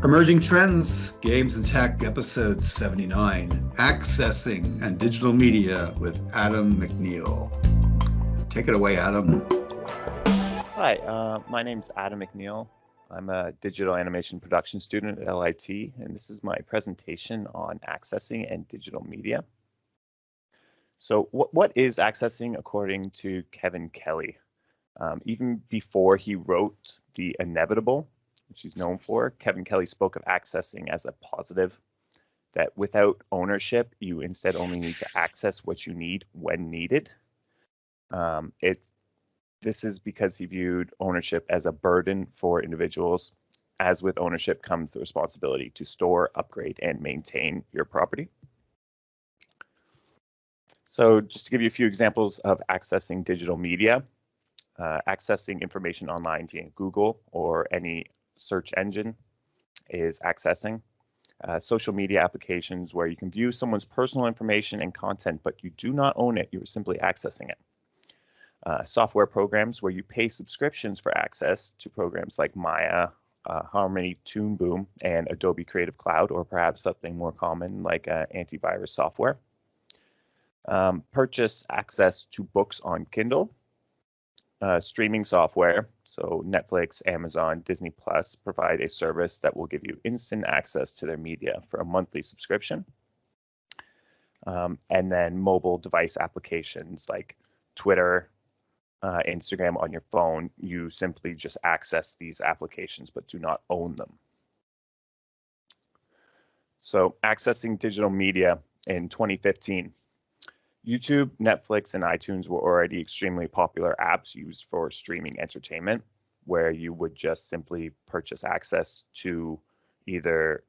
Emerging Trends, Games and Tech, Episode 79, Accessing and Digital Media with Adam McNeil. Take it away, Adam. Hi, my name's Adam McNeil. I'm a digital animation production student at LIT, and this is my presentation on accessing and digital media. So what is accessing according to Kevin Kelly? Even before he wrote The Inevitable, which he's known for, Kevin Kelly spoke of accessing as a positive, that without ownership, you instead only need to access what you need when needed. This is because he viewed ownership as a burden for individuals. As with ownership comes the responsibility to store, upgrade, and maintain your property. So just to give you a few examples of accessing digital media, accessing information online via Google or any search engine is accessing. Social media applications where you can view someone's personal information and content, but you do not own it, you're simply accessing it. Software programs where you pay subscriptions for access to programs like Maya, Harmony, Toon Boom, and Adobe Creative Cloud, or perhaps something more common like antivirus software. Purchase access to books on Kindle. Streaming software, so Netflix, Amazon, Disney Plus provide a service that will give you instant access to their media for a monthly subscription. And then mobile device applications like Twitter, Instagram on your phone, you simply just access these applications but do not own them. So accessing digital media in 2015. YouTube, Netflix, and iTunes were already extremely popular apps used for streaming entertainment, where you would just simply purchase access to either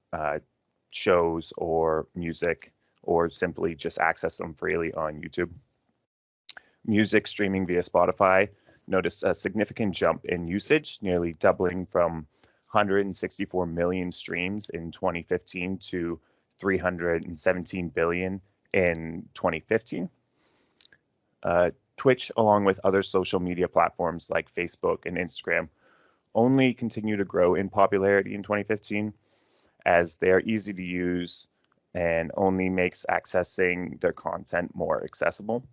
shows or music, or simply just access them freely on YouTube. Music streaming via Spotify noticed a significant jump in usage, nearly doubling from 164 million streams in 2015 to 317 billion in 2015. Twitch, along with other social media platforms like Facebook and Instagram, only continue to grow in popularity in 2015 as they are easy to use and only makes accessing their content more accessible.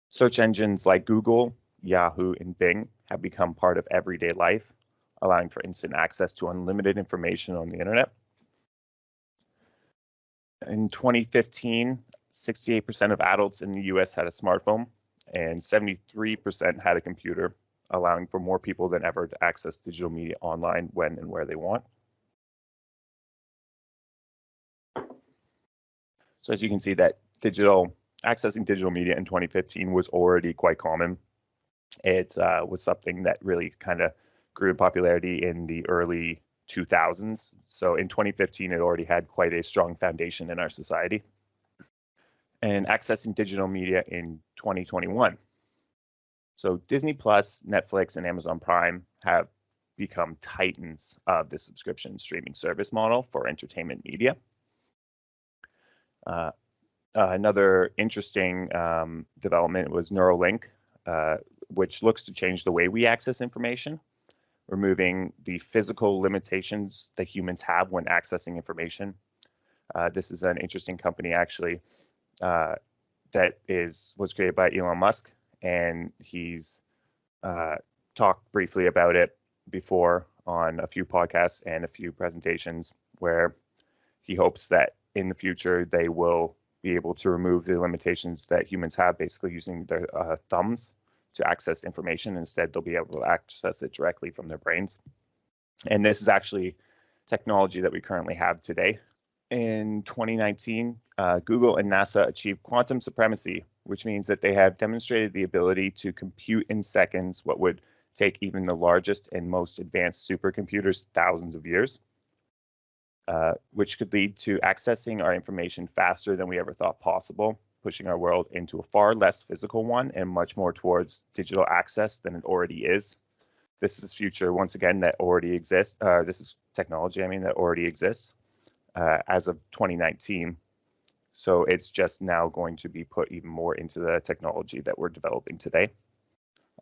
Search engines like Google, Yahoo, and Bing have become part of everyday life, allowing for instant access to unlimited information on the internet. In 2015, 68% of adults in the US had a smartphone, and 73% had a computer, allowing for more people than ever to access digital media online when and where they want. So as you can see, that accessing digital media in 2015 was already quite common. It was something that really kind of grew in popularity in the early 2000s. So in 2015, it already had quite a strong foundation in our society. And accessing digital media in 2021. So Disney Plus, Netflix, and Amazon Prime have become titans of the subscription streaming service model for entertainment media. Another interesting development was Neuralink, which looks to change the way we access information, removing the physical limitations that humans have when accessing information. This is an interesting company, actually, that was created by Elon Musk, and he's talked briefly about it before on a few podcasts and a few presentations, where he hopes that in the future they will be able to remove the limitations that humans have, basically using their thumbs to access information. Instead, they'll be able to access it directly from their brains. And this is actually technology that we currently have today. In 2019, Google and NASA achieved quantum supremacy, which means that they have demonstrated the ability to compute in seconds what would take even the largest and most advanced supercomputers thousands of years, which could lead to accessing our information faster than we ever thought possible, pushing our world into a far less physical one and much more towards digital access than it already is. This is future, once again, that already exists. This is technology, that already exists as of 2019. So it's just now going to be put even more into the technology that we're developing today.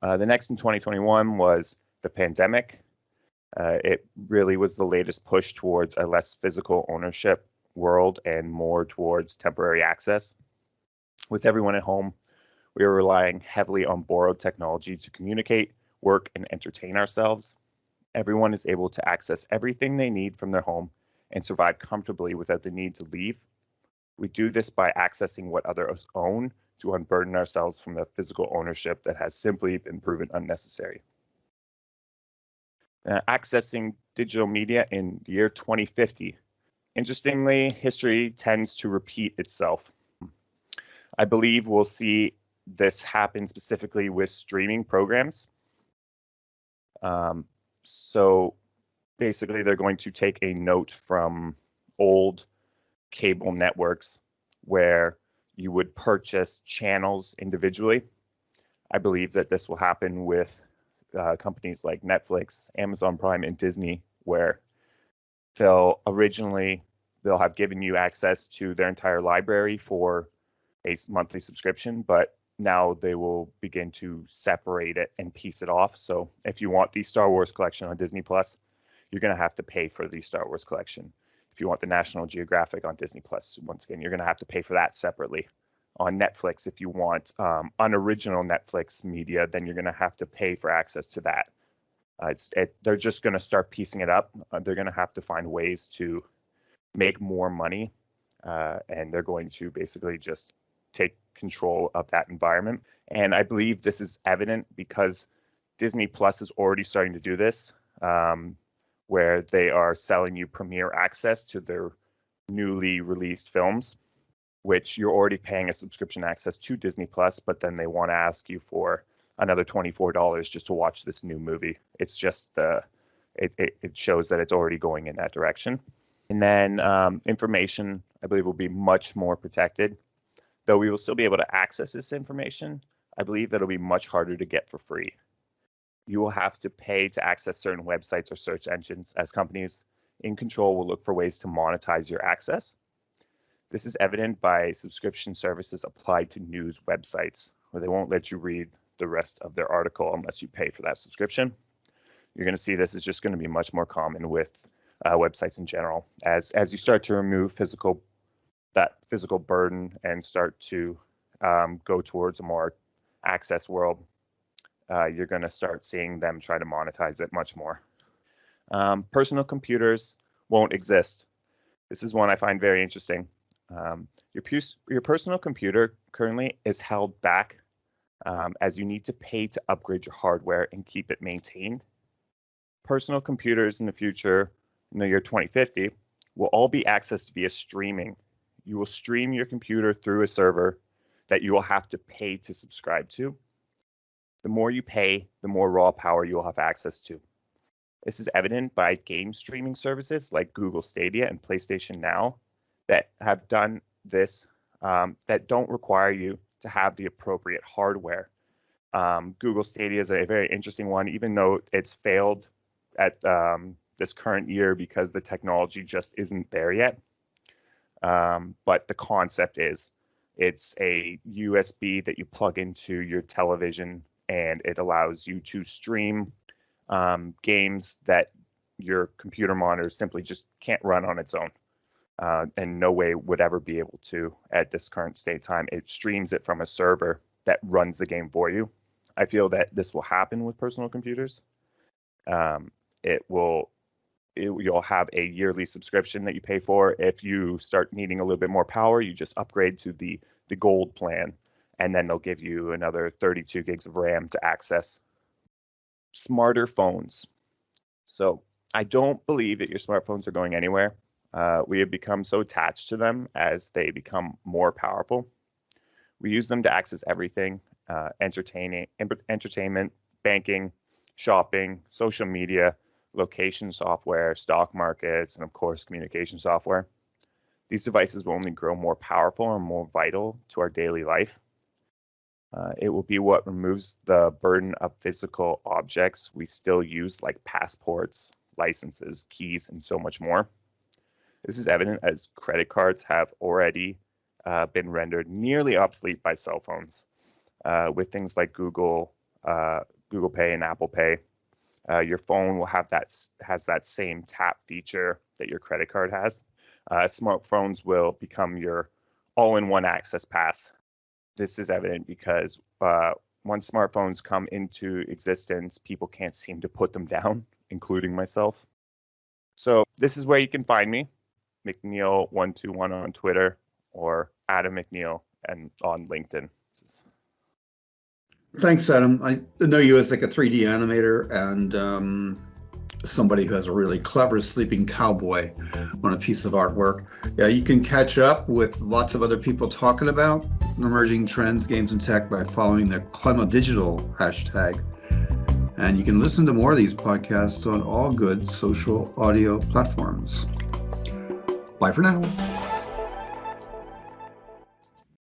The next in 2021 was the pandemic. It really was the latest push towards a less physical ownership world and more towards temporary access. With everyone at home, we are relying heavily on borrowed technology to communicate, work, and entertain ourselves. Everyone is able to access everything they need from their home and survive comfortably without the need to leave. We do this by accessing what others own to unburden ourselves from the physical ownership that has simply been proven unnecessary. Accessing digital media in the year 2050. Interestingly, history tends to repeat itself. I believe we'll see this happen specifically with streaming programs. So basically, they're going to take a note from old cable networks where you would purchase channels individually. I believe that this will happen with companies like Netflix, Amazon Prime, and Disney, where they'll have given you access to their entire library for a monthly subscription, but now they will begin to separate it and piece it off. So if you want the Star Wars collection on Disney Plus, you're going to have to pay for the Star Wars collection. If you want the National Geographic on Disney Plus, once again, you're going to have to pay for that separately. On Netflix, if you want unoriginal Netflix media, then you're going to have to pay for access to that. They're just going to start piecing it up. They're going to have to find ways to make more money, and they're going to basically just take control of that environment. And I believe this is evident because Disney Plus is already starting to do this, where they are selling you premiere access to their newly released films, which you're already paying a subscription access to Disney Plus, but then they want to ask you for another $24 just to watch this new movie. It's just it shows that it's already going in that direction. And then information, I believe, will be much more protected. Though we will still be able to access this information, I believe that it'll be much harder to get for free. You will have to pay to access certain websites or search engines, as companies in control will look for ways to monetize your access. This is evident by subscription services applied to news websites, where they won't let you read the rest of their article unless you pay for that subscription. You're going to see this is just going to be much more common with websites in general. As you start to remove that physical burden and start to go towards a more access world, you're going to start seeing them try to monetize it much more. Personal computers won't exist. This is one I find very interesting. Your personal computer currently is held back as you need to pay to upgrade your hardware and keep it maintained. Personal computers in the future, in the year 2050, will all be accessed via streaming. You will stream your computer through a server that you will have to pay to subscribe to. The more you pay, the more raw power you will have access to. This is evident by game streaming services like Google Stadia and PlayStation Now that have done this, that don't require you to have the appropriate hardware. Google Stadia is a very interesting one, even though it's failed at this current year because the technology just isn't there yet. But the concept is it's a USB that you plug into your television, and it allows you to stream games that your computer monitor simply just can't run on its own, and no way would ever be able to at this current state time. It streams it from a server that runs the game for you. I feel that this will happen with personal computers. You'll have a yearly subscription that you pay for. If you start needing a little bit more power, you just upgrade to the gold plan, and then they'll give you another 32 gigs of RAM to access. Smarter phones. So I don't believe that your smartphones are going anywhere. We have become so attached to them as they become more powerful. We use them to access everything, entertainment, banking, shopping, social media, location software, stock markets, and of course, communication software. These devices will only grow more powerful and more vital to our daily life. It will be what removes the burden of physical objects we still use, like passports, licenses, keys, and so much more. This is evident as credit cards have already been rendered nearly obsolete by cell phones, with things like Google Pay and Apple Pay. Your phone will have has that same tap feature that your credit card has. Smartphones will become your all-in-one access pass. This is evident because once smartphones come into existence, people can't seem to put them down, including myself. So this is where you can find me, McNeil121 on Twitter, or Adam McNeil and on LinkedIn. Thanks, Adam. I know you as like a 3D animator and somebody who has a really clever sleeping cowboy on a piece of artwork. Yeah, you can catch up with lots of other people talking about emerging trends, games, and tech by following the ClimaDigital hashtag. And you can listen to more of these podcasts on all good social audio platforms. Bye for now.